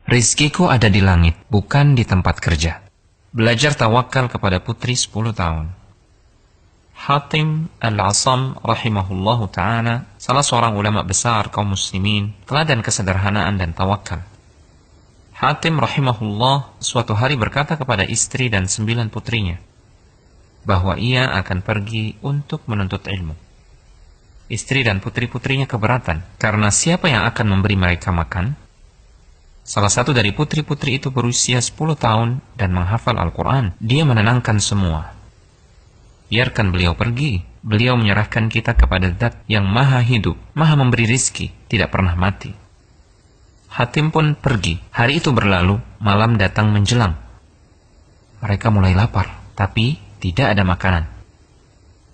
Rizkiku ada di langit, bukan di tempat kerja. Belajar tawakal kepada putri 10 tahun. Hatim Al-Asam rahimahullahu ta'ala, salah seorang ulama besar kaum muslimin, teladan kesederhanaan dan tawakal. Hatim rahimahullah suatu hari berkata kepada istri dan 9 putrinya, bahwa ia akan pergi untuk menuntut ilmu. Istri dan putri-putrinya keberatan, karena siapa yang akan memberi mereka makan? Salah satu dari putri-putri itu berusia 10 tahun dan menghafal Al-Quran. Dia menenangkan semua. Biarkan beliau pergi. Beliau menyerahkan kita kepada Zat yang maha hidup, maha memberi rizki, tidak pernah mati. Hatim pun pergi. Hari itu berlalu, malam datang menjelang. Mereka mulai lapar, tapi tidak ada makanan.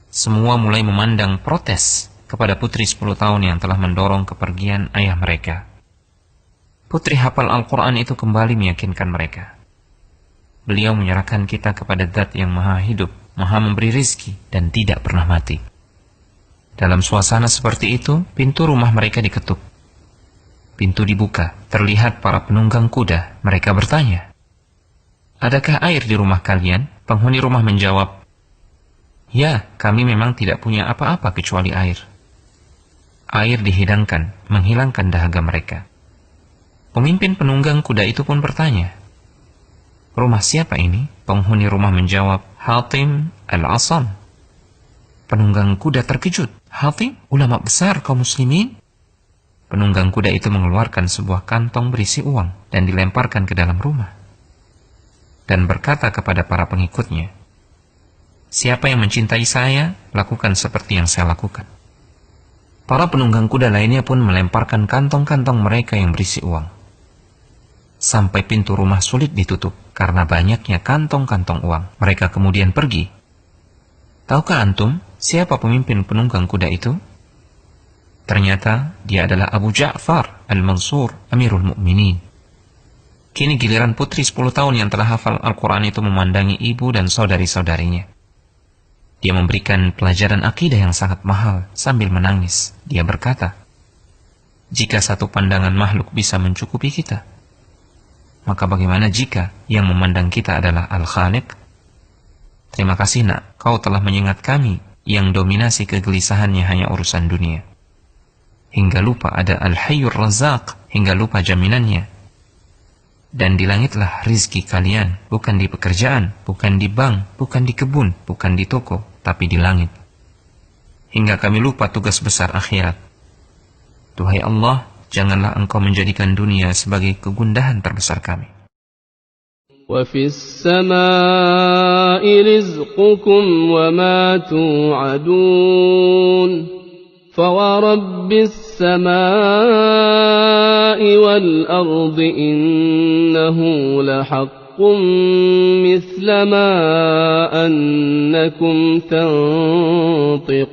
Semua mulai memandang protes kepada putri 10 tahun yang telah mendorong kepergian ayah mereka. Putri hafal Al-Quran itu kembali meyakinkan mereka. Beliau menyerahkan kita kepada Zat yang maha hidup, maha memberi rizki, dan tidak pernah mati. Dalam suasana seperti itu, pintu rumah mereka diketuk. Pintu dibuka, terlihat para penunggang kuda. Mereka bertanya, "Adakah air di rumah kalian?" Penghuni rumah menjawab, "Ya, kami memang tidak punya apa-apa kecuali air." Air dihidangkan, menghilangkan dahaga mereka. Pemimpin penunggang kuda itu pun bertanya, "Rumah siapa ini?" Penghuni rumah menjawab, "Hatim Al-Asam." Penunggang kuda terkejut. "Hatim, ulama besar kaum muslimin?" Penunggang kuda itu mengeluarkan sebuah kantong berisi uang dan dilemparkan ke dalam rumah. Dan berkata kepada para pengikutnya, "Siapa yang mencintai saya, lakukan seperti yang saya lakukan." Para penunggang kuda lainnya pun melemparkan kantong-kantong mereka yang berisi uang. Sampai pintu rumah sulit ditutup karena banyaknya kantong-kantong uang. Mereka kemudian pergi. Tahukah antum siapa pemimpin penunggang kuda itu? Ternyata dia adalah Abu Ja'far Al-Mansur, Amirul Mukminin. Kini giliran putri 10 tahun yang telah hafal Al-Quran itu memandangi ibu dan saudari-saudarinya. Dia memberikan pelajaran akidah yang sangat mahal sambil menangis. Dia berkata, "Jika satu pandangan makhluk bisa mencukupi kita, maka bagaimana jika yang memandang kita adalah Al-Khaliq? Terima kasih nak, kau telah mengingat kami yang dominasi kegelisahannya hanya urusan dunia. Hingga lupa ada Al-Hayyur Razzaq, hingga lupa jaminannya. Dan di langitlah rizki kalian, bukan di pekerjaan, bukan di bank, bukan di kebun, bukan di toko, tapi di langit. Hingga kami lupa tugas besar akhirat. Duhai Allah, janganlah engkau menjadikan dunia sebagai kegundahan terbesar kami." وَفِي السَّمَاءِ رِزْقُكُمْ وَمَا تُوعَدُونَ فَوَرَبِّ السَّمَاءِ وَالْأَرْضِ إِنَّهُ لَحَقٌّ مِثْلَ مَا أَنَّكُمْ تَنطِقُونَ